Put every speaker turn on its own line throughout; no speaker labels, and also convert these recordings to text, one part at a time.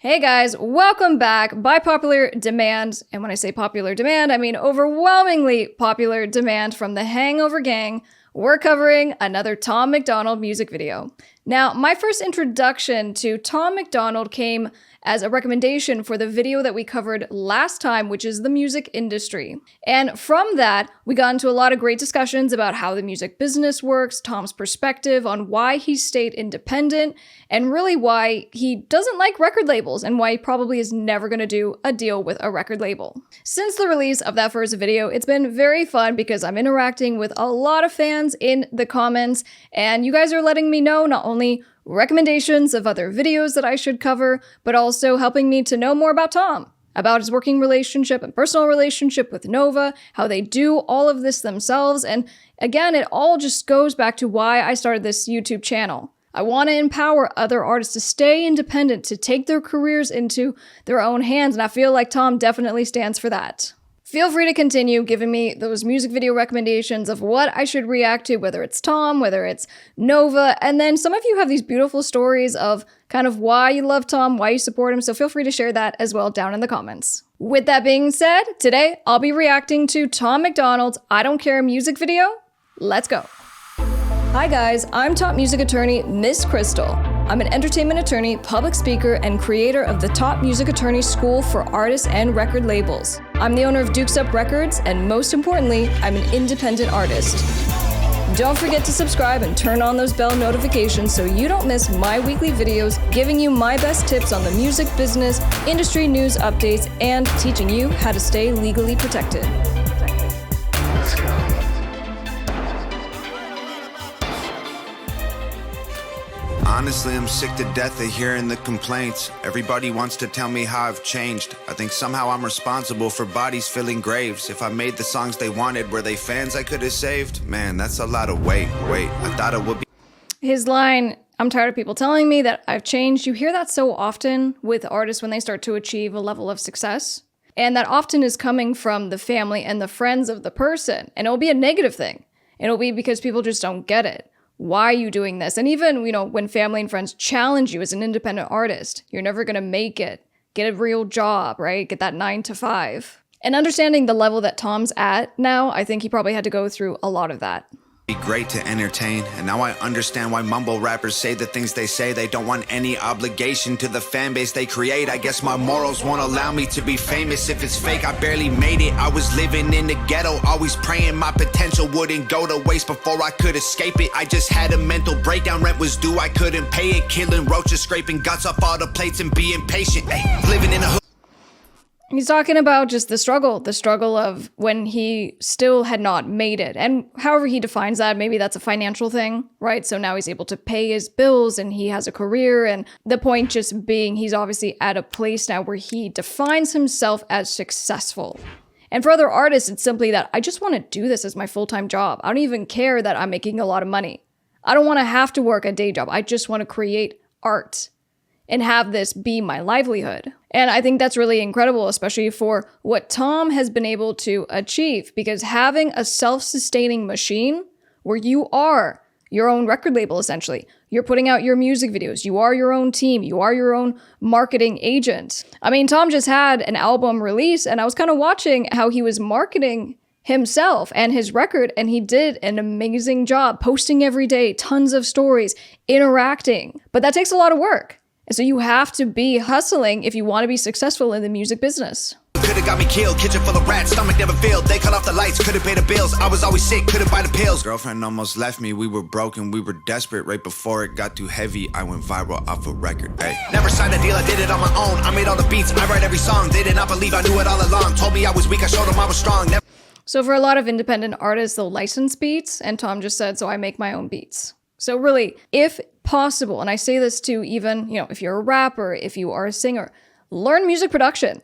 Hey guys, welcome back by popular demand. And when I say popular demand, I mean overwhelmingly popular demand from the Hangover gang. We're covering another Tom MacDonald music video. Now, my first introduction to Tom MacDonald came as a recommendation for the video that we covered last time, which is the music industry. And from that, we got into a lot of great discussions about how the music business works, Tom's perspective on why he stayed independent, and really why he doesn't like record labels and why he probably is never going to do a deal with a record label. Since the release of that first video, it's been very fun because I'm interacting with a lot of fans in the comments, and you guys are letting me know not only recommendations of other videos that I should cover, but also helping me to know more about Tom, about his working relationship and personal relationship with Nova, how they do all of this themselves. And again, it all just goes back to why I started this YouTube channel. I want to empower other artists to stay independent, to take their careers into their own hands, and I feel like Tom definitely stands for that. Feel free to continue giving me those music video recommendations of what I should react to, whether it's Tom, whether it's Nova, and then some of you have these beautiful stories of kind of why you love Tom, why you support him, so feel free to share that as well down in the comments. With that being said, today I'll be reacting to Tom MacDonald's I Don't Care music video. Let's go. Hi guys, I'm top music attorney Miss Krystle. I'm an entertainment attorney, public speaker, and creator of the Top Music Attorney School for artists and record labels. I'm the owner of Dukes Up Records, and most importantly, I'm an independent artist. Don't forget to subscribe and turn on those bell notifications so you don't miss my weekly videos giving you my best tips on the music business, industry news updates, and teaching you how to stay legally protected.
Let's go.
Honestly, I'm sick to death of hearing the complaints. Everybody wants to tell me how I've changed. I think somehow I'm responsible for bodies filling graves. If I made the songs they wanted, were they fans I could have saved? Man, that's a lot of weight. I thought it would be.
His line, I'm tired of people telling me that I've changed. You hear that so often with artists when they start to achieve a level of success. And that often is coming from the family and the friends of the person. And it'll be a negative thing. It'll be because people just don't get it. Why are you doing this? And even, when family and friends challenge you as an independent artist, you're never going to make it. Get a real job, right? Get that 9 to 5. And understanding the level that Tom's at now, I think he probably had to go through a lot of that.
Great to entertain, and now I understand why mumble rappers say the things they say. They don't want any obligation to the fan base they create. I guess my morals won't allow me to be famous if it's fake. I barely made it. I was living in the ghetto, always praying my potential wouldn't go to waste before I could escape it. I just had a mental breakdown, rent was due, I couldn't pay it. Killing roaches, scraping guts off all the plates and being patient. Living in a hood.
He's talking about just the struggle of when he still had not made it. And however he defines that, maybe that's a financial thing, right? So now he's able to pay his bills and he has a career. And the point just being, he's obviously at a place now where he defines himself as successful. And for other artists, it's simply that I just want to do this as my full-time job. I don't even care that I'm making a lot of money. I don't want to have to work a day job. I just want to create art and have this be my livelihood. And I think that's really incredible, especially for what Tom has been able to achieve, because having a self-sustaining machine where you are your own record label, essentially, you're putting out your music videos, you are your own team, you are your own marketing agent. I mean, Tom just had an album release, and I was kind of watching how he was marketing himself and his record, and he did an amazing job posting every day, tons of stories, interacting. But that takes a lot of work. And so you have to be hustling if you want to be successful in the music business.
Could've got me killed, kitchen full of rats, stomach never filled. They cut off the lights, couldn't pay the bills. I was always sick, couldn't buy the pills. Girlfriend almost left me, we were broken, we were desperate. Right before it got too heavy, I went viral off a record. Hey. Never signed a deal, I did it on my own. I made all the beats, I write every song. They did not believe I knew it all along. Told me I was weak, I showed them I was strong.
So for a lot of independent artists, they'll license beats, and Tom just said, so I make my own beats. So really, if possible, and I say this to even, if you're a rapper, if you are a singer, learn music production.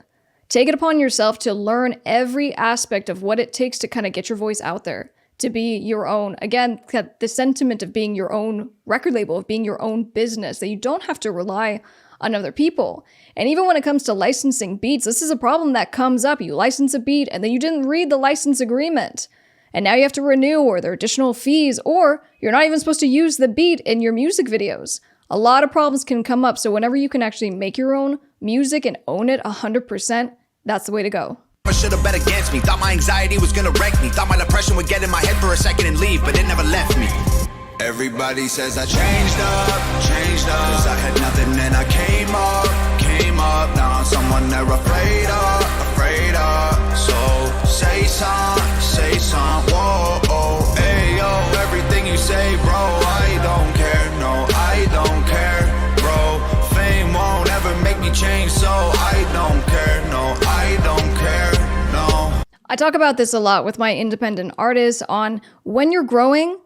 Take it upon yourself to learn every aspect of what it takes to kind of get your voice out there, to be your own. Again, the sentiment of being your own record label, of being your own business, that you don't have to rely on other people. And even when it comes to licensing beats, this is a problem that comes up. You license a beat and then you didn't read the license agreement. And now you have to renew, or there are additional fees, or you're not even supposed to use the beat in your music videos. A lot of problems can come up. So whenever you can actually make your own music and own it 100%, that's the way to go.
I should have bet against me. Thought my anxiety was gonna wreck me. Thought my depression would get in my head for a second and leave, but it never left me. Everybody says I changed up. Cause I had nothing and I came up. Now I'm someone they're afraid of. So say some, whoa, hey yo, everything you say, bro, I don't care, no, I don't care, bro. Fame won't ever make me change, so I don't care, no, I don't care, no.
I talk about this a lot with my independent artists on when you're growing,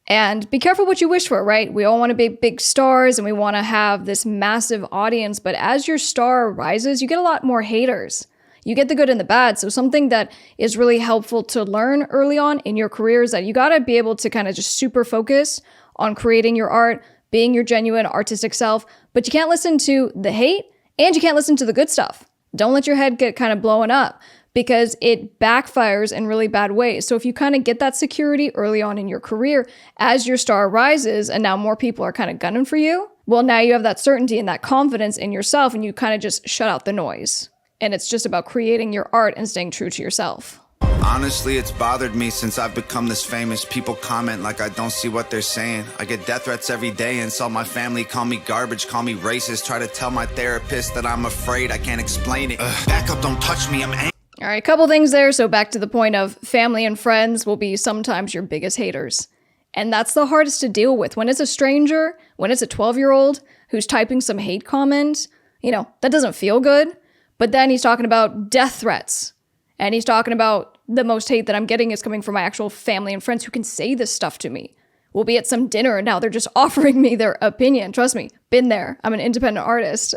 and be careful what you wish for, right? We all want to be big stars and we want to have this massive audience, but as your star rises, you get a lot more haters. You get the good and the bad. So something that is really helpful to learn early on in your career is that you got to be able to kind of just super focus on creating your art, being your genuine artistic self, but you can't listen to the hate and you can't listen to the good stuff. Don't let your head get kind of blown up because it backfires in really bad ways. So if you kind of get that security early on in your career, as your star rises and now more people are kind of gunning for you, well, now you have that certainty and that confidence in yourself and you kind of just shut out the noise. And it's just about creating your art and staying true to yourself.
Honestly, it's bothered me since I've become this famous. People comment like I don't see what they're saying. I get death threats every day, insult my family, call me garbage, call me racist. Try to tell my therapist that I'm afraid I can't explain it. Back up, don't touch me, I'm angry.
All right, a couple things there. So back to the point of family and friends will be sometimes your biggest haters. And that's the hardest to deal with. When it's a stranger, when it's a 12-year-old who's typing some hate comment, that doesn't feel good. But then he's talking about death threats. And he's talking about the most hate that I'm getting is coming from my actual family and friends who can say this stuff to me. We'll be at some dinner and now they're just offering me their opinion. Trust me, been there. I'm an independent artist.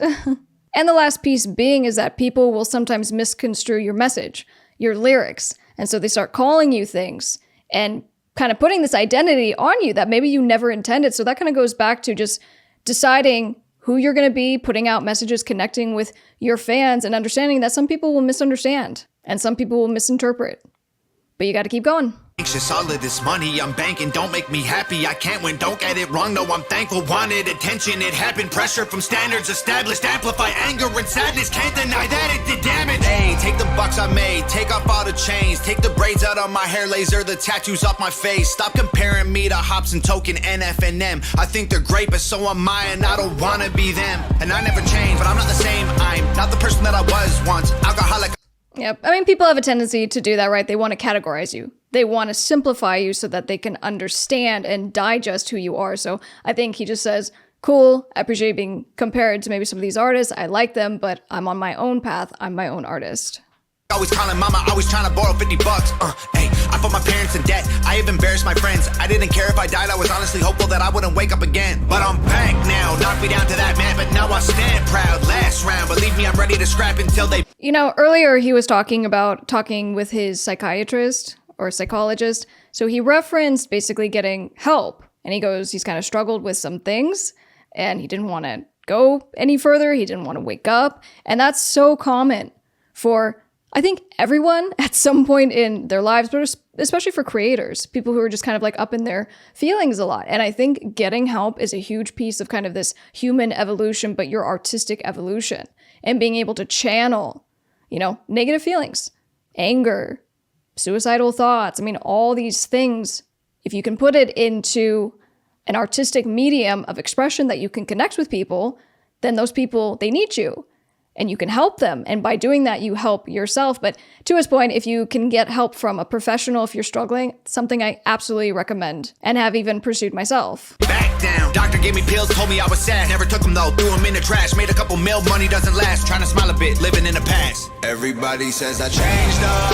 And the last piece being is that people will sometimes misconstrue your message, your lyrics. And so they start calling you things and kind of putting this identity on you that maybe you never intended. So that kind of goes back to just deciding who you're going to be, putting out messages, connecting with your fans, and understanding that some people will misunderstand and some people will misinterpret. But you got to keep going.
Anxious, all of this money I'm banking don't make me happy. I can't win, don't get it wrong. No, I'm thankful, wanted attention. It happened, pressure from standards established. Amplify anger and sadness, can't deny that it did damage. Hey, take the bucks I made, take off all the chains, take the braids out of my hair, laser the tattoos off my face. Stop comparing me to Hops and Token, NF and M. I think they're great, but so am I, and I don't wanna be them. And I never changed, but I'm not the same. I'm not the person that I was once. Alcoholic.
Yep. I mean, people have a tendency to do that, right? They want to categorize you. They want to simplify you so that they can understand and digest who you are. So I think he just says, cool, I appreciate being compared to maybe some of these artists. I like them, but I'm on my own path. I'm my own artist.
Always calling mama, always trying to borrow 50 bucks. Hey, I put my parents in debt. I have embarrassed my friends. I didn't care if I died. I was honestly hopeful that I wouldn't wake up again. But I'm back now. Knock me down to that man, but now I stand proud. Last round, believe me, I'm ready to scrap until they...
Earlier he was talking about talking with his psychiatrist or psychologist. So he referenced basically getting help. And he goes, he's kind of struggled with some things and he didn't want to go any further. He didn't want to wake up. And that's so common for, I think, everyone at some point in their lives, but especially for creators, people who are just kind of like up in their feelings a lot. And I think getting help is a huge piece of kind of this human evolution, but your artistic evolution and being able to channel, negative feelings, anger, suicidal thoughts. I mean, all these things, if you can put it into an artistic medium of expression that you can connect with people, then those people, they need you. And you can help them. And by doing that, you help yourself. But to his point, if you can get help from a professional, if you're struggling, something I absolutely recommend and have even pursued myself.
Back down. Doctor gave me pills, told me I was sad. Never took them though, threw them in the trash. Made a couple mil, money doesn't last. Trying to smile a bit, living in the past. Everybody says I changed up.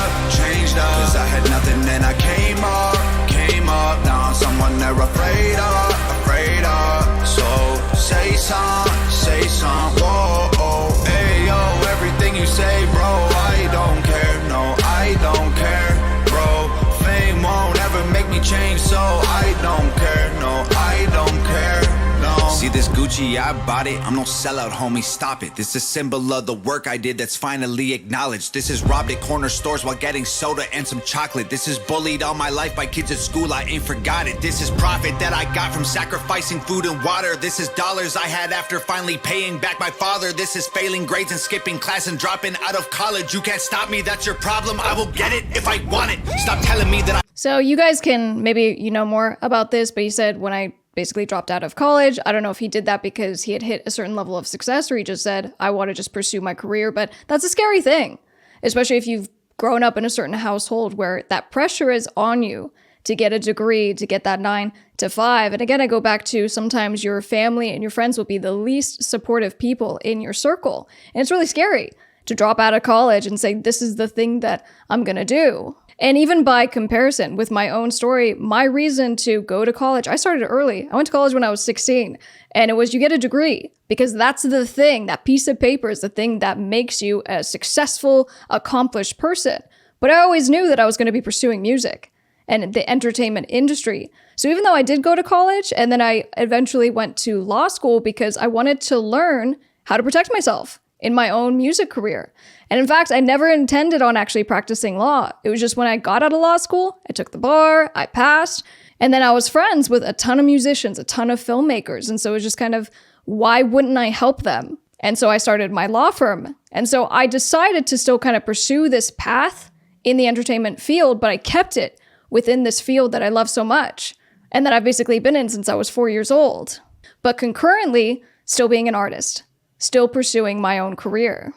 Cause I had nothing and I came up. Now I'm someone they're afraid of. So say some, whoa, hey yo, everything you say, bro, I don't care, no, I don't care, bro. Fame won't ever make me change, so I don't care, no, I don't care, no. See, this Gucci, I bought it. I'm no sellout, homie, stop it. This is a symbol of the work I did that's finally acknowledged. This is robbed at corner stores while getting soda and some chocolate. This is bullied all my life by kids at school, I ain't forgot it. This is profit that I got from sacrificing food and water. This is dollars I had after finally paying back my father. This is failing grades and skipping class and dropping out of college. You can't stop me, that's your problem. I will get it if I want it. Stop telling me that
So you guys can, maybe you know more about this, but he said when I basically dropped out of college, I don't know if he did that because he had hit a certain level of success or he just said, I want to just pursue my career. But that's a scary thing, especially if you've grown up in a certain household where that pressure is on you to get a degree, to get that 9 to 5. And again, I go back to sometimes your family and your friends will be the least supportive people in your circle. And it's really scary to drop out of college and say, this is the thing that I'm going to do. And even by comparison with my own story, my reason to go to college, I started early. I went to college when I was 16, and it was you get a degree because that's the thing, that piece of paper is the thing that makes you a successful, accomplished person. But I always knew that I was going to be pursuing music and the entertainment industry. So even though I did go to college and then I eventually went to law school because I wanted to learn how to protect myself in my own music career. And in fact, I never intended on actually practicing law. It was just when I got out of law school, I took the bar, I passed, and then I was friends with a ton of musicians, a ton of filmmakers. And so it was just kind of, why wouldn't I help them? And so I started my law firm. And so I decided to still kind of pursue this path in the entertainment field, but I kept it within this field that I love so much and that I've basically been in since I was 4 years old. But concurrently, still being an artist, still pursuing my own career.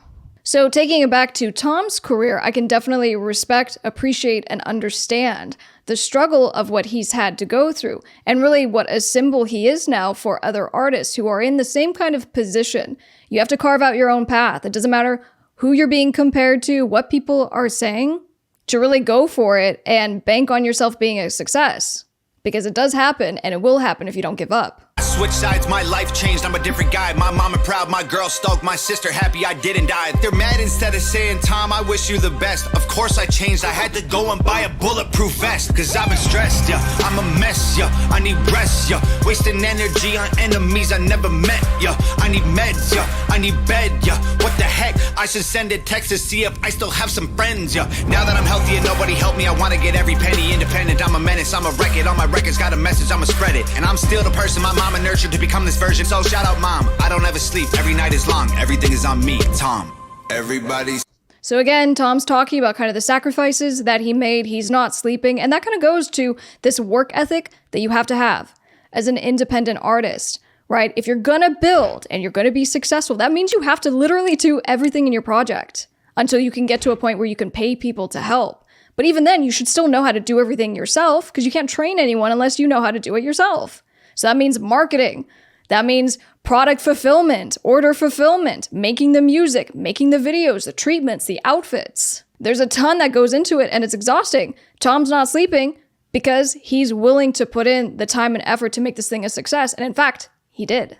So taking it back to Tom's career, I can definitely respect, appreciate, and understand the struggle of what he's had to go through, and really what a symbol he is now for other artists who are in the same kind of position. You have to carve out your own path. It doesn't matter who you're being compared to, what people are saying, to really go for it and bank on yourself being a success. Because it does happen, and it will happen if you don't give up.
switch sides, my life changed, I'm a different guy. My mama proud, my girl stoked, my sister happy I didn't die. They're mad instead of saying, Tom, I wish you the best. Of course I changed, I had to go and buy a bulletproof vest. Cause I've been stressed, yeah, I'm a mess, yeah, I need rest, yeah. Wasting energy on enemies I never met, yeah. I need meds, yeah, I need bed, yeah. What the heck, I should send a text to see if I still have some friends, yeah. Now that I'm healthy and nobody helped me, I wanna get every penny independent. I'm a menace, I'm a record, all my records got a message, I'ma spread it. And I'm still the person my mama nurtured to become this version. So shout out mom, I don't ever sleep, every night is long, everything is on me, Tom. Everybody's
So again, Tom's talking about kind of the sacrifices that he made. He's not sleeping. And that kind of goes to this work ethic that you have to have as an independent artist, right? If you're gonna build and you're gonna be successful, that means you have to literally do everything in your project until you can get to a point where you can pay people to help. But even then, you should still know how to do everything yourself because you can't train anyone unless you know how to do it yourself. So that means marketing. That means product fulfillment, order fulfillment, making the music, making the videos, the treatments, the outfits. There's a ton that goes into it and it's exhausting. Tom's not sleeping because he's willing to put in the time and effort to make this thing a success. And in fact, he did.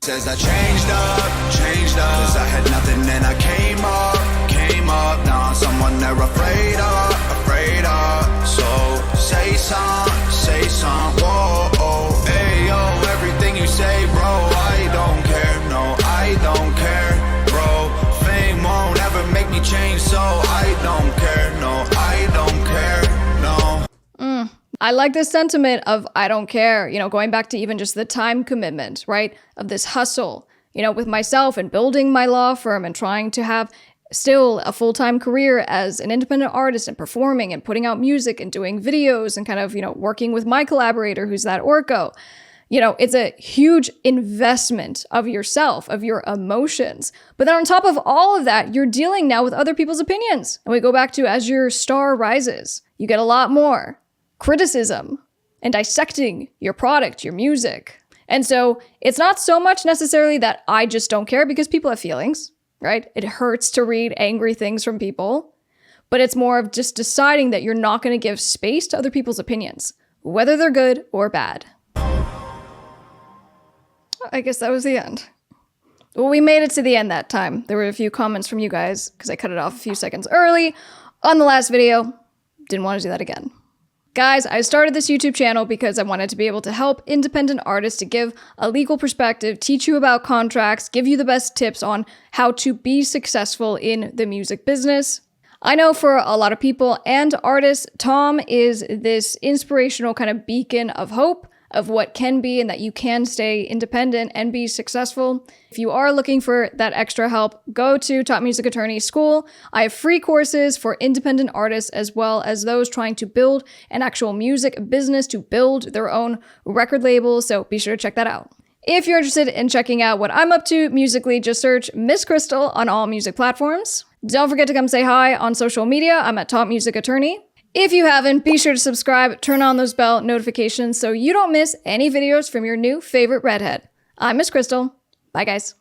says I changed up, cause I had nothing and I came up, now I'm someone they're afraid of, so say some, whoa, hey yo, everything you say, bro, I don't care, no, I don't care, bro, fame won't ever make me change, so I don't care, no, I don't care, no.
I like this sentiment of I don't care, you know, going back to even just the time commitment, right? Of this hustle, you know, with myself and building my law firm and trying to have still a full-time career as an independent artist and performing and putting out music and doing videos and kind of, you know, working with my collaborator who's that Orco. You know, it's a huge investment of yourself, of your emotions. But then on top of all of that, you're dealing now with other people's opinions. And we go back to as your star rises, you get a lot more criticism and dissecting your product, your music. And so it's not so much necessarily that I just don't care because people have feelings, right? It hurts to read angry things from people, but it's more of just deciding that you're not going to give space to other people's opinions, whether they're good or bad. I guess that was the end. Well, we made it to the end that time. There were a few comments from you guys because I cut it off a few seconds early on the last video. Didn't want to do that again. Guys, I started this YouTube channel because I wanted to be able to help independent artists to give a legal perspective, teach you about contracts, give you the best tips on how to be successful in the music business. I know for a lot of people and artists, Tom is this inspirational kind of beacon of hope of what can be and that you can stay independent and be successful. If you are looking for that extra help, go to Top Music Attorney School. I have free courses for independent artists as well as those trying to build an actual music business, to build their own record label, so be sure to check that out. If you're interested in checking out what I'm up to musically, just search Miss Krystle on all music platforms. Don't forget to come say hi on social media. I'm at Top Music Attorney. If you haven't, be sure to subscribe, turn on those bell notifications so you don't miss any videos from your new favorite redhead. I'm Miss Krystle. Bye, guys.